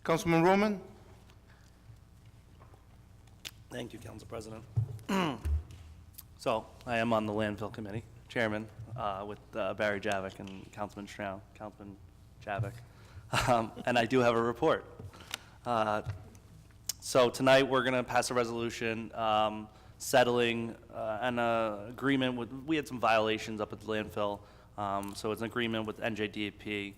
Councilman Roman? Thank you, Council President. So, I am on the Landfill Committee, Chairman, with Barry Javik and Councilman Stroud, Councilman Javik. And I do have a report. So tonight, we're going to pass a resolution settling an agreement with, we had some violations up at the landfill, so it's an agreement with NJDAP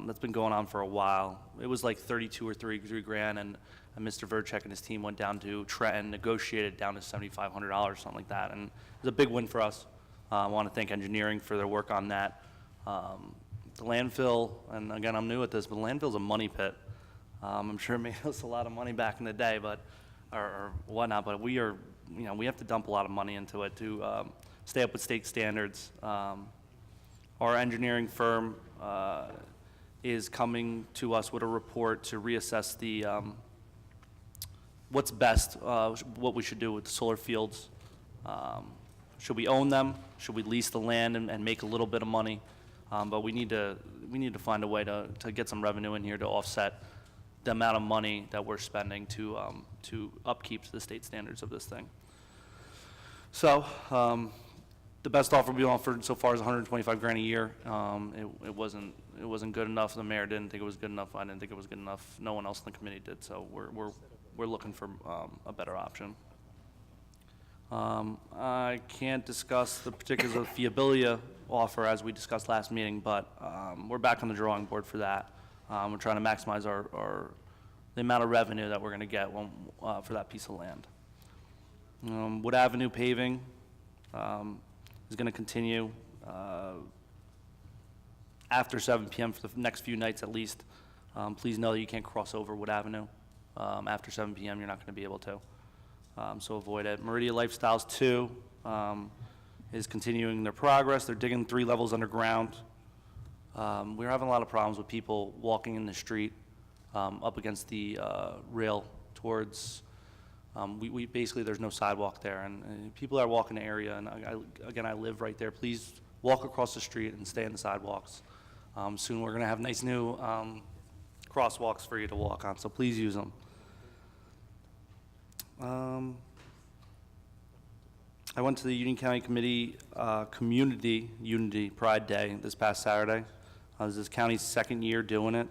that's been going on for a while. It was like 32 or 33 grand, and Mr. Verchek and his team went down to Trenton, negotiated down to $7,500, something like that, and it was a big win for us. I want to thank engineering for their work on that. The landfill, and again, I'm new at this, but the landfill's a money pit. I'm sure it made us a lot of money back in the day, but or whatnot. But we are, we have to dump a lot of money into it to stay up with state standards. Our engineering firm is coming to us with a report to reassess the what's best, what we should do with the solar fields. Should we own them? Should we lease the land and make a little bit of money? But we need to find a way to get some revenue in here to offset the amount of money that we're spending to upkeep to the state standards of this thing. So the best offer we offered so far is 125 grand a year. It wasn't good enough. The mayor didn't think it was good enough. I didn't think it was good enough. No one else in the committee did. So we're looking for a better option. I can't discuss the particulars of the Fiabilia offer as we discussed last meeting, but we're back on the drawing board for that. We're trying to maximize the amount of revenue that we're going to get for that piece of land. Wood Avenue paving is going to continue after 7 p.m. for the next few nights at least. Please know that you can't cross over Wood Avenue. After 7 p.m. you're not going to be able to. So avoid it. Meridia Lifestyles 2 is continuing their progress. They're digging 3 levels underground. We're having a lot of problems with people walking in the street up against the rail towards, we basically, there's no sidewalk there, and people are walking the area, and again, I live right there. Please walk across the street and stay in the sidewalks. Soon we're gonna have nice new crosswalks for you to walk on, so please use them. I went to the Union County Committee Community Unity Pride Day this past Saturday. This is this county's 2nd year doing it,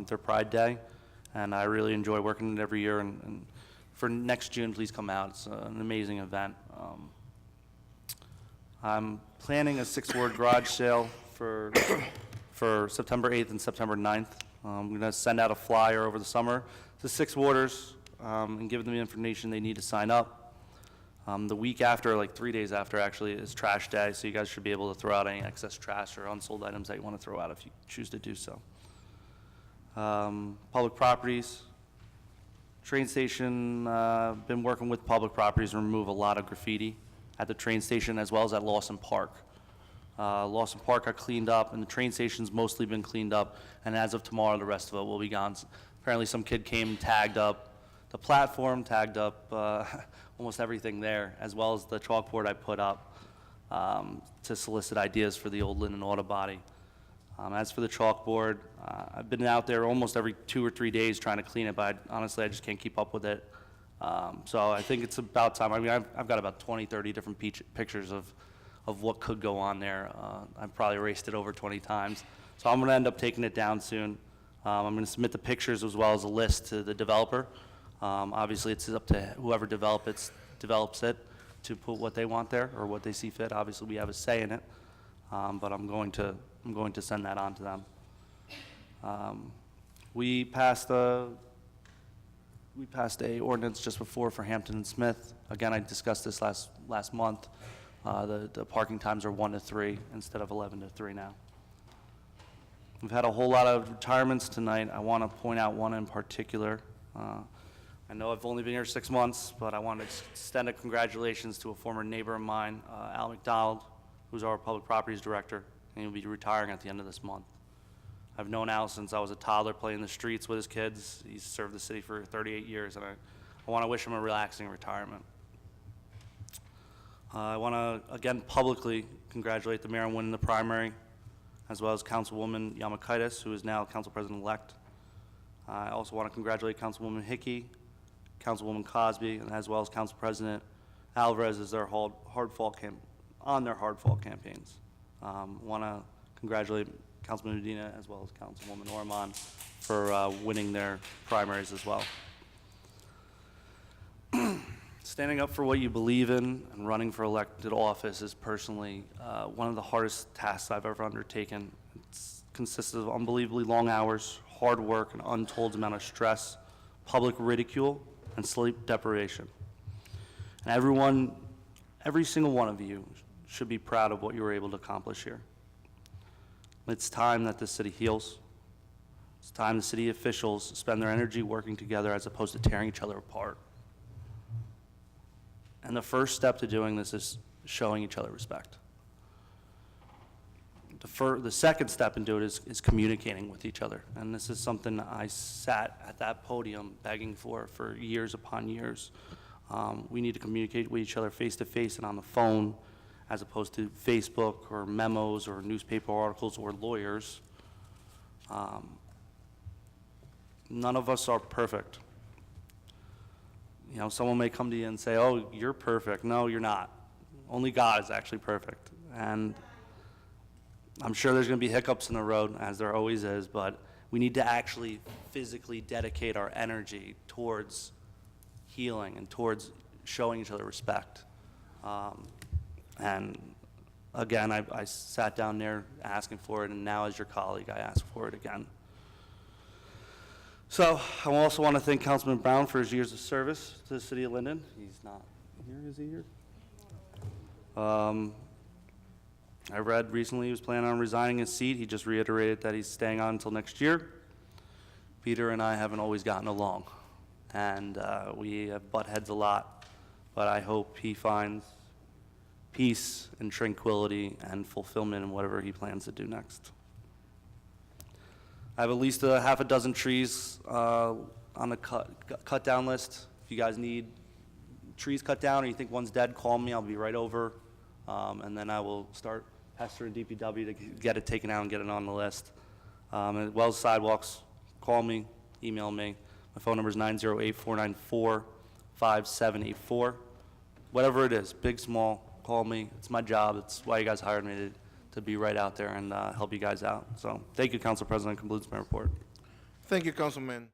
their Pride Day, and I really enjoy working it every year. And for next June, please come out. It's an amazing event. I'm planning a 6-ward garage sale for September 8th and September 9th. I'm going to send out a flyer over the summer to 6 warders and give them the information they need to sign up. The week after, like 3 days after actually, is trash day, so you guys should be able to throw out any excess trash or unsold items that you want to throw out if you choose to do so. Public properties. Train station, been working with public properties to remove a lot of graffiti at the train station as well as at Lawson Park. Lawson Park got cleaned up, and the train station's mostly been cleaned up, and as of tomorrow, the rest of it will be gone. Apparently some kid came and tagged up the platform, tagged up almost everything there, as well as the chalkboard I put up to solicit ideas for the old Linden auto body. As for the chalkboard, I've been out there almost every 2 or 3 days trying to clean it, but honestly, I just can't keep up with it. So I think it's about time. I mean, I've got about 20, 30 different pictures of what could go on there. I've probably erased it over 20 times. So I'm gonna end up taking it down soon. I'm gonna submit the pictures as well as a list to the developer. Obviously, it's up to whoever develops it to put what they want there or what they see fit. Obviously, we have a say in it, but I'm going to send that on to them. We passed a ordinance just before for Hampton and Smith. Again, I discussed this last month. The parking times are 1 to 3 instead of 11 to 3 now. We've had a whole lot of retirements tonight. I want to point out one in particular. I know I've only been here 6 months, but I want to extend a congratulations to a former neighbor of mine, Al McDonald, who's our public properties director, and he'll be retiring at the end of this month. I've known Al since I was a toddler playing the streets with his kids. He's served the city for 38 years, and I want to wish him a relaxing retirement. I want to, again, publicly congratulate the mayor on winning the primary, as well as Councilwoman Yamakaitis, who is now Council President-elect. I also want to congratulate Councilwoman Hickey, Councilwoman Cosby, and as well as Council President Alvarez as their hard fall campaigns. Want to congratulate Councilman Medina as well as Councilwoman Ormond for winning their primaries as well. Standing up for what you believe in and running for elected office is personally one of the hardest tasks I've ever undertaken. It consists of unbelievably long hours, hard work, an untold amount of stress, public ridicule, and sleep deprivation. And every single one of you should be proud of what you were able to accomplish here. It's time that this city heals. It's time the city officials spend their energy working together as opposed to tearing each other apart. And the first step to doing this is showing each other respect. The second step into it is communicating with each other. And this is something I sat at that podium begging for years upon years. We need to communicate with each other face to face and on the phone, as opposed to Facebook or memos or newspaper articles or lawyers. None of us are perfect. You know, someone may come to you and say, oh, you're perfect. No, you're not. Only God is actually perfect. And I'm sure there's going to be hiccups in the road, as there always is, but we need to actually physically dedicate our energy towards healing and towards showing each other respect. And again, I sat down there asking for it, and now as your colleague, I ask for it again. So I also want to thank Councilman Brown for his years of service to the city of Linden. He's not here, is he here? I read recently he was planning on resigning his seat. He just reiterated that he's staying on until next year. Peter and I haven't always gotten along, and we have butt heads a lot, but I hope he finds peace and tranquility and fulfillment in whatever he plans to do next. I have at least a half a dozen trees on the cut down list. If you guys need trees cut down or you think one's dead, call me. I'll be right over. And then I will start pestering DPW to get it taken out and get it on the list. As well as sidewalks, call me, email me. My phone number is 908-494-5784. Whatever it is, big, small, call me. It's my job. It's why you guys hired me to be right out there and help you guys out. So thank you, Council President. Concludes my report. Thank you, Councilman.